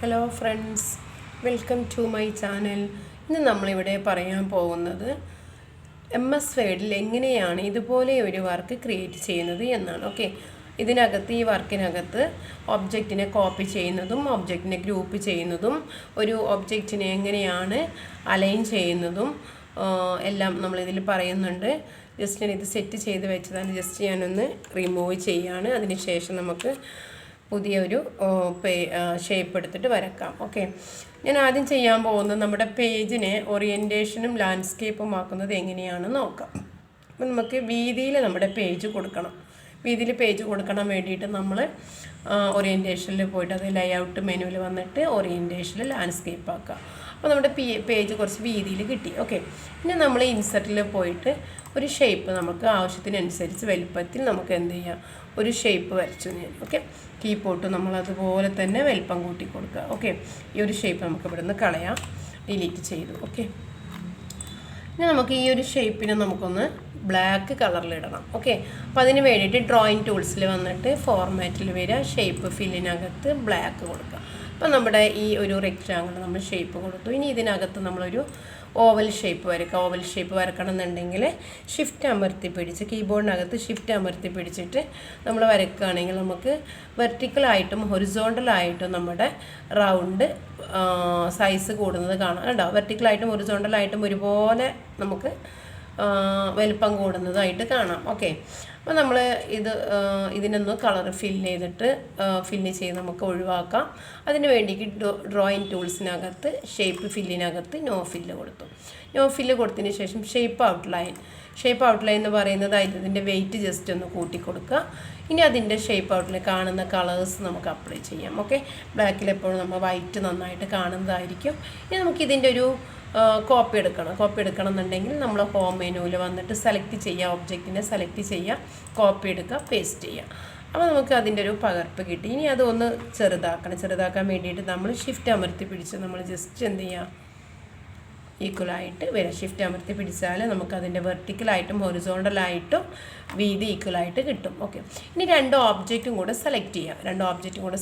Hello friends, welcome to my channel. ഇന്ന് നമ്മളിവിടെ പറയാൻ പോകുന്നത് MS വേർഡിൽ എങ്ങനെയാണ് ഇതുപോലെ ഒരു വർക്ക് ക്രിയേറ്റ് ചെയ്യുന്നത് എന്നാണ്. ഓക്കെ, ഈ വർക്കിനകത്ത് ഒബ്ജക്റ്റിനെ കോപ്പി ചെയ്യുന്നതും ഒബ്ജക്റ്റിനെ ഗ്രൂപ്പ് ചെയ്യുന്നതും ഒരു ഒബ്ജക്റ്റിനെ എങ്ങനെയാണ് അലൈൻ ചെയ്യുന്നതും എല്ലാം നമ്മളിതിൽ പറയുന്നുണ്ട്. ജസ്റ്റ് ഞാൻ ഇത് സെറ്റ് ചെയ്ത് വെച്ചതാണ്. ജസ്റ്റ് ഞാനൊന്ന് റിമൂവ് ചെയ്യുകയാണ്. അതിനുശേഷം നമുക്ക് പുതിയൊരു ഷേപ്പ് എടുത്തിട്ട് വരക്കാം. ഓക്കെ, ഞാൻ ആദ്യം ചെയ്യാൻ പോകുന്നത് നമ്മുടെ പേജിനെ ഓറിയൻറ്റേഷനും ലാൻഡ്സ്കേപ്പും ആക്കുന്നത് എങ്ങനെയാണെന്ന് നോക്കാം. അപ്പം നമുക്ക് വീതിയിൽ നമ്മുടെ പേജ് കൊടുക്കണം. വീതിയിൽ പേജ് കൊടുക്കണം വേണ്ടിയിട്ട് നമ്മൾ ഓറിയൻറ്റേഷനിൽ പോയിട്ട് അത് ലേഔട്ട് മെനുവിൽ വന്നിട്ട് ഓറിയൻറ്റേഷനിൽ ലാൻഡ്സ്കേപ്പ് ആക്കുക. അപ്പോൾ നമ്മുടെ പേജ് കുറച്ച് വീതിയിൽ കിട്ടി. ഓക്കെ, പിന്നെ നമ്മൾ ഇൻസെർട്ടിൽ പോയിട്ട് ഒരു ഷേപ്പ് നമുക്ക് ആവശ്യത്തിനനുസരിച്ച് വലുപ്പത്തിൽ നമുക്ക് എന്ത് ചെയ്യാം, ഒരു ഷേപ്പ് വരച്ചു ഞാൻ. ഓക്കെ, കീബോർഡ് നമ്മൾ അതുപോലെ തന്നെ വലിപ്പം കൂട്ടി കൊടുക്കുക. ഓക്കെ, ഈ ഒരു ഷേപ്പ് നമുക്ക് ഇവിടെ നിന്ന് കളയാം, ഡിലീറ്റ് ചെയ്തു. ഓക്കെ, ഇനി നമുക്ക് ഈ ഒരു ഷേപ്പിനെ നമുക്കൊന്ന് ബ്ലാക്ക് കളറിലിടണം. ഓക്കെ, അപ്പോൾ അതിന് വേണ്ടിയിട്ട് ഡ്രോയിങ് ടൂൾസിൽ വന്നിട്ട് ഫോർമാറ്റിൽ വരിക, ഷേപ്പ് ഫില്ലിനകത്ത് ബ്ലാക്ക് കൊടുക്കുക. അപ്പോൾ നമ്മുടെ ഈ ഒരു റെക്റ്റാങ്കിൾ നമ്മൾ ഷേപ്പ് കൊടുത്തു. ഇനി ഇതിനകത്ത് നമ്മളൊരു ഓവൽ ഷേപ്പ് വരയ്ക്കുക. ഓവൽ ഷേപ്പ് വരക്കണം എന്നുണ്ടെങ്കിൽ ഷിഫ്റ്റ് അമർത്തി പിടിച്ച് കീബോർഡിനകത്ത് ഷിഫ്റ്റ് അമർത്തി പിടിച്ചിട്ട് നമ്മൾ വരയ്ക്കുകയാണെങ്കിൽ നമുക്ക് വെർട്ടിക്കലായിട്ടും ഹൊറിസോണ്ടലായിട്ടും നമ്മുടെ റൗണ്ട് സൈസ് കൂടുന്നത് കാണാം. കേട്ടോ, വെർട്ടിക്കലായിട്ടും ഹൊറിസോണ്ടലായിട്ടും ഒരുപോലെ നമുക്ക് വലുപ്പം കൂടുന്നതായിട്ട് കാണാം. ഓക്കെ, അപ്പോൾ നമ്മൾ ഇതിനൊന്ന് കളർ ഫില്ല് ചെയ്ത് നമുക്ക് ഒഴിവാക്കാം. അതിന് വേണ്ടിയിട്ട് ഡ്രോയിങ് ടൂൾസിനകത്ത് ഷേപ്പ് ഫില്ലിനകത്ത് നോ ഫില്ല് കൊടുത്തു. നോ ഫില്ല് കൊടുത്തതിന് ശേഷം ഷേപ്പ് ഔട്ട്ലൈൻ എന്ന് പറയുന്നത് ഇതിൻ്റെ വെയിറ്റ് ജസ്റ്റ് ഒന്ന് കൂട്ടി കൊടുക്കുക. ഇനി അതിൻ്റെ ഷേപ്പ് ഔട്ട്ലൈൻ കാണുന്ന കളേഴ്സ് നമുക്ക് അപ്ലൈ ചെയ്യാം. ഓക്കെ, ബ്ലാക്കിൽ എപ്പോഴും നമ്മൾ വൈറ്റ് നന്നായിട്ട് കാണുന്നതായിരിക്കും. ഇനി നമുക്കിതിൻ്റെ ഒരു കോപ്പി എടുക്കണം എന്നുണ്ടെങ്കിൽ നമ്മൾ ഹോം മെനുവിൽ വന്നിട്ട് സെലക്ട് ചെയ്യുക, ഒബ്ജക്റ്റിനെ സെലക്ട് ചെയ്യുക, കോപ്പി എടുക്കുക, പേസ്റ്റ് ചെയ്യുക. അപ്പോൾ നമുക്ക് അതിൻ്റെ ഒരു പകർപ്പ് കിട്ടി. ഇനി അതൊന്ന് ചെറുതാക്കാൻ വേണ്ടിയിട്ട് നമ്മൾ ഷിഫ്റ്റ് അമർത്തി പിടിച്ച് നമ്മൾ ജസ്റ്റ് എന്ത് ചെയ്യുക, ഈക്വലായിട്ട് വരാം. ഷിഫ്റ്റ് അമർത്തി പിടിച്ചാൽ നമുക്കതിൻ്റെ വെർട്ടിക്കലായിട്ടും ഹൊറിസോണ്ടലായിട്ടും വീതി ഈക്വലായിട്ട് കിട്ടും. ഓക്കെ, ഇനി രണ്ട് ഓബ്ജക്റ്റും കൂടെ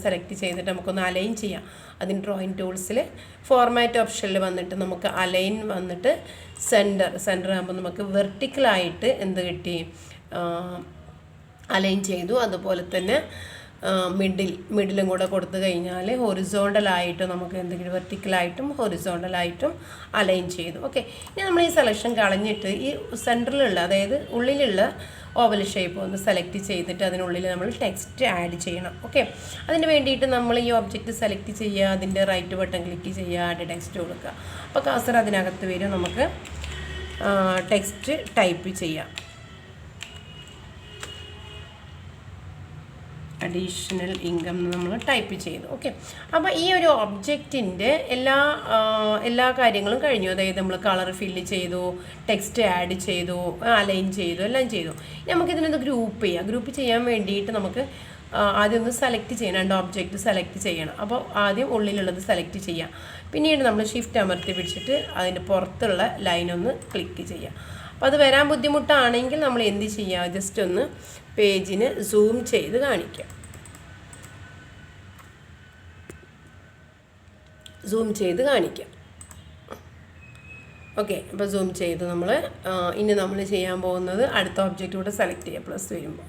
സെലക്ട് ചെയ്തിട്ട് നമുക്കൊന്ന് അലൈൻ ചെയ്യാം. അതിന് ഡ്രോയിങ് ടൂൾസിൽ ഫോർമാറ്റ് ഓപ്ഷനിൽ വന്നിട്ട് നമുക്ക് അലൈൻ വന്നിട്ട് സെൻറ്റർ ആകുമ്പോൾ നമുക്ക് വെർട്ടിക്കലായിട്ട് എന്ത് കിട്ടി, അലൈൻ ചെയ്തു. അതുപോലെ തന്നെ മിഡിലും കൂടെ കൊടുത്തു കഴിഞ്ഞാൽ ഹൊറിസോണ്ടലായിട്ടും നമുക്ക് എന്തെങ്കിലും വെർട്ടിക്കലായിട്ടും ഹൊറിസോണ്ടലായിട്ടും അലൈൻ ചെയ്തു. ഓക്കെ, ഇനി നമ്മൾ ഈ സെലക്ഷൻ കളഞ്ഞിട്ട് ഈ സെൻറ്ററിലുള്ള, അതായത് ഉള്ളിലുള്ള ഓവൽ ഷേപ്പ് ഒന്ന് സെലക്ട് ചെയ്തിട്ട് അതിനുള്ളിൽ നമ്മൾ ടെക്സ്റ്റ് ആഡ് ചെയ്യണം. ഓക്കെ, അതിന് വേണ്ടിയിട്ട് നമ്മൾ ഈ ഒബ്ജക്റ്റ് സെലക്ട് ചെയ്യുക, അതിൻ്റെ റൈറ്റ് ബട്ടൺ ക്ലിക്ക് ചെയ്യുക, ആഡ് ടെക്സ്റ്റ് കൊടുക്കുക. അപ്പോൾ കഴ്സർ അതിനകത്ത് വരും, നമുക്ക് ടെക്സ്റ്റ് ടൈപ്പ് ചെയ്യാം. അഡീഷണൽ ഇൻകം നമ്മൾ ടൈപ്പ് ചെയ്തു. ഓക്കെ, അപ്പോൾ ഈ ഒരു ഒബ്ജക്റ്റിൻ്റെ എല്ലാ കാര്യങ്ങളും കഴിഞ്ഞു. അതായത് നമ്മൾ കളർ ഫില്ല് ചെയ്തു, ടെക്സ്റ്റ് ആഡ് ചെയ്തു, അലൈൻ ചെയ്തു, എല്ലാം ചെയ്തു. നമുക്കിതിനൊന്ന് ഗ്രൂപ്പ് ചെയ്യാൻ വേണ്ടിയിട്ട് നമുക്ക് ആദ്യം ഒന്ന് സെലക്ട് ചെയ്യണം, രണ്ട് ഒബ്ജക്റ്റ് സെലക്ട് ചെയ്യണം. അപ്പോൾ ആദ്യം ഉള്ളിലുള്ളത് സെലക്ട് ചെയ്യാം. പിന്നീട് നമ്മൾ ഷിഫ്റ്റ് അമർത്തി പിടിച്ചിട്ട് അതിൻ്റെ പുറത്തുള്ള ലൈനൊന്ന് ക്ലിക്ക് ചെയ്യാം. അപ്പോൾ അത് വരാൻ ബുദ്ധിമുട്ടാണെങ്കിൽ നമ്മൾ എന്ത് ചെയ്യുക, ജസ്റ്റ് ഒന്ന് പേജിന് സൂം ചെയ്ത് കാണിക്കാം. ഓക്കെ, അപ്പോൾ സൂം ചെയ്ത് ഇനി നമ്മൾ ചെയ്യാൻ പോകുന്നത് അടുത്ത ഒബ്ജക്റ്റ് കൂടെ സെലക്ട് ചെയ്യുക. പ്ലസ് വരുമ്പോൾ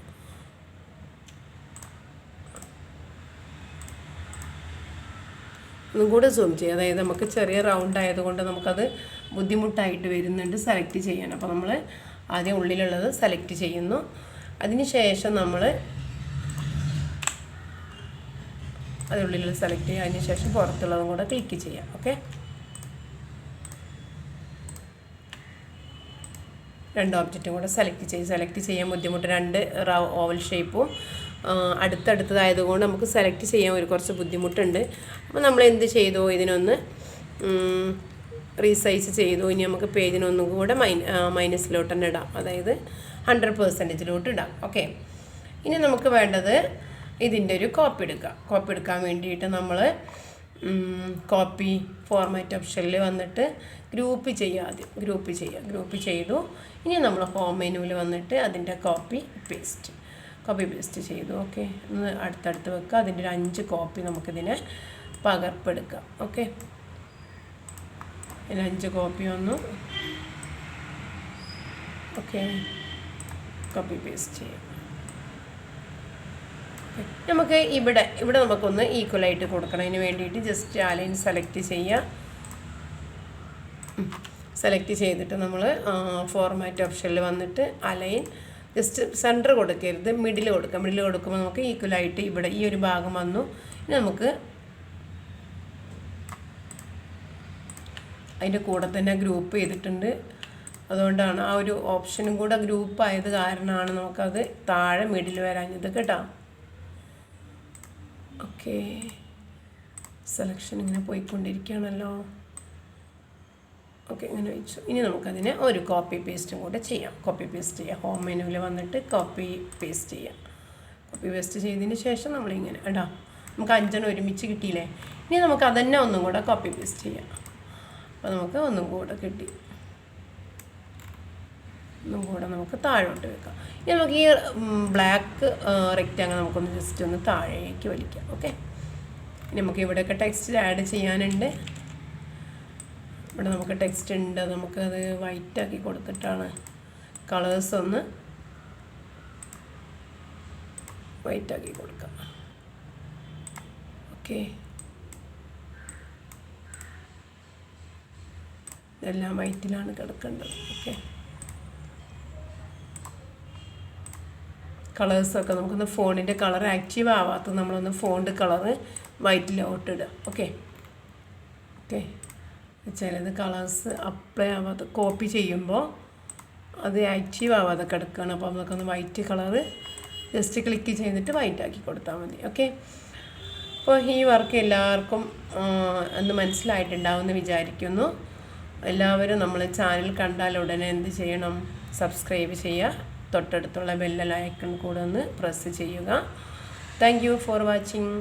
ഒന്നും കൂടെ സൂം ചെയ്യുക. അതായത് നമുക്ക് ചെറിയ റൗണ്ട് ആയതുകൊണ്ട് നമുക്കത് ബുദ്ധിമുട്ടായിട്ട് വരുന്നുണ്ട് സെലക്ട് ചെയ്യാൻ. അപ്പോൾ നമ്മൾ ആദ്യം ഉള്ളിലുള്ളത് സെലക്ട് ചെയ്യുന്നു. അതിനുശേഷം നമ്മൾ അതിനുള്ളിലുള്ളത് സെലക്ട് ചെയ്യുക. അതിനുശേഷം പുറത്തുള്ളതും കൂടെ ക്ലിക്ക് ചെയ്യാം. ഓക്കെ, രണ്ട് ഒബ്ജക്റ്റും കൂടെ സെലക്ട് ചെയ്യാൻ ബുദ്ധിമുട്ട്. രണ്ട് ഓവൽ ഷേപ്പും അടുത്തതായതുകൊണ്ട് നമുക്ക് സെലക്ട് ചെയ്യാൻ കുറച്ച് ബുദ്ധിമുട്ടുണ്ട്. അപ്പോൾ നമ്മൾ എന്ത് ചെയ്തു, ഇതിനൊന്ന് റീസൈസ് ചെയ്തു. ഇനി നമുക്ക് പേജിനൊന്നും കൂടെ മൈനസിലോട്ട് തന്നെ ഇടാം, അതായത് 100% ഇടാം. ഓക്കെ, ഇനി നമുക്ക് വേണ്ടത് ഇതിൻ്റെ ഒരു കോപ്പി എടുക്കാൻ വേണ്ടിയിട്ട് നമ്മൾ കോപ്പി ഫോർമാറ്റ് ഓപ്ഷനിൽ വന്നിട്ട് ഗ്രൂപ്പ് ചെയ്തു. ഇനി നമ്മൾ ഹോം മെനുവിൽ വന്നിട്ട് അതിൻ്റെ കോപ്പി പേസ്റ്റ് ചെയ്തു. ഓക്കെ, ഒന്ന് അടുത്തടുത്ത് വെക്കുക. അതിൻ്റെ ഒരു 5 കോപ്പി നമുക്കിതിനെ പകർപ്പെടുക്കുക. ഓക്കെ, അതിന് 5 കോപ്പി വന്നു. ഓക്കെ, കോപ്പി പേസ്റ്റ് ചെയ്യാം. നമുക്ക് ഇവിടെ നമുക്കൊന്ന് ഈക്വലായിട്ട് കൊടുക്കണം. അതിന് വേണ്ടിയിട്ട് ജസ്റ്റ് ആ ലൈൻ സെലക്ട് ചെയ്യുക. സെലക്ട് ചെയ്തിട്ട് നമ്മൾ ഫോർമാറ്റ് ഓപ്ഷനിൽ വന്നിട്ട് അലൈൻ ജസ്റ്റ് സെൻറ്റർ കൊടുക്കരുത്, മിഡിൽ കൊടുക്കുക. മിഡിൽ കൊടുക്കുമ്പോൾ നമുക്ക് ഈക്വലായിട്ട് ഇവിടെ ഈ ഒരു ഭാഗം വന്നു. ഇനി നമുക്ക് അതിൻ്റെ കൂടെ തന്നെ ഗ്രൂപ്പ് ചെയ്തിട്ടുണ്ട്. അതുകൊണ്ടാണ് ആ ഒരു ഓപ്ഷനും കൂടെ ഗ്രൂപ്പ് ആയത് കാരണമാണ് നമുക്കത് താഴെ മിഡിൽ വരാഞ്ഞത് കേട്ടോ. ഓക്കെ, സെലക്ഷൻ ഇങ്ങനെ പോയിക്കൊണ്ടിരിക്കുകയാണല്ലോ. ഓക്കെ, ഇങ്ങനെ വെച്ചു. ഇനി നമുക്കതിനെ ഒരു കോപ്പി പേസ്റ്റും കൂടെ ചെയ്യാം. കോപ്പി പേസ്റ്റ് ചെയ്യാം. ഹോം മെനുവിൽ വന്നിട്ട് കോപ്പി പേസ്റ്റ് ചെയ്യാം. കോപ്പി പേസ്റ്റ് ചെയ്തതിന് ശേഷം നമ്മളിങ്ങനെ ഇടാം. നമുക്ക് 5 ഒരുമിച്ച് കിട്ടിയില്ലേ. ഇനി നമുക്ക് അതന്നെ ഒന്നും കൂടെ കോപ്പി പേസ്റ്റ് ചെയ്യാം. അപ്പോൾ നമുക്ക് ഒന്നും കൂടെ കിട്ടി. ഒന്നും കൂടെ നമുക്ക് താഴോട്ട് വെക്കാം. ഇനി നമുക്ക് ഈ ബ്ലാക്ക് റെക്റ്റാങ്കിൾ നമുക്കൊന്ന് ജസ്റ്റ് ഒന്ന് താഴേക്ക് വലിക്കാം. ഓക്കെ, ഇനി നമുക്ക് ഇവിടെയൊക്കെ ടെക്സ്റ്റ് ആഡ് ചെയ്യാനുണ്ട്. ഇവിടെ നമുക്ക് ടെക്സ്റ്റ് ഉണ്ട്. നമുക്കത് വൈറ്റാക്കി കൊടുത്തിട്ടാണ് കളേഴ്സ് ഒന്ന് വൈറ്റാക്കി കൊടുക്കാം. ഓക്കെ, ഇതെല്ലാം വൈറ്റിലാണ് കിടക്കേണ്ടത്. ഓക്കെ, കളേഴ്സൊക്കെ നമുക്കൊന്ന് ഫോണിൻ്റെ കളർ ആക്റ്റീവ് ആവാത്തത് നമ്മളൊന്ന് ഫോണ്ട് കളറ് വൈറ്റിലോട്ട് ഇടുക. ഓക്കെ ഓക്കെ, ചിലത് കളേഴ്സ് അപ്ലൈ ആവാതെ കോപ്പി ചെയ്യുമ്പോൾ അത് ആക്റ്റീവ് ആവാതെ കിടക്കുകയാണ്. അപ്പോൾ നമുക്കൊന്ന് വൈറ്റ് കളറ് ജസ്റ്റ് ക്ലിക്ക് ചെയ്തിട്ട് വൈറ്റ് ആക്കി കൊടുത്താൽ മതി. ഓക്കെ, അപ്പോൾ ഈ വർക്ക് എല്ലാവർക്കും ഒന്ന് മനസ്സിലായിട്ടുണ്ടാവുമെന്ന് വിചാരിക്കുന്നു. എല്ലാവരും നമ്മൾ ചാനൽ കണ്ടാൽ ഉടനെ എന്ത് ചെയ്യണം? സബ്സ്ക്രൈബ് ചെയ്യുക. തൊട്ടടുത്തുള്ള ബെൽ ഐക്കൺ കൂടെ ഒന്ന് പ്രസ് ചെയ്യുക. Thank you for watching.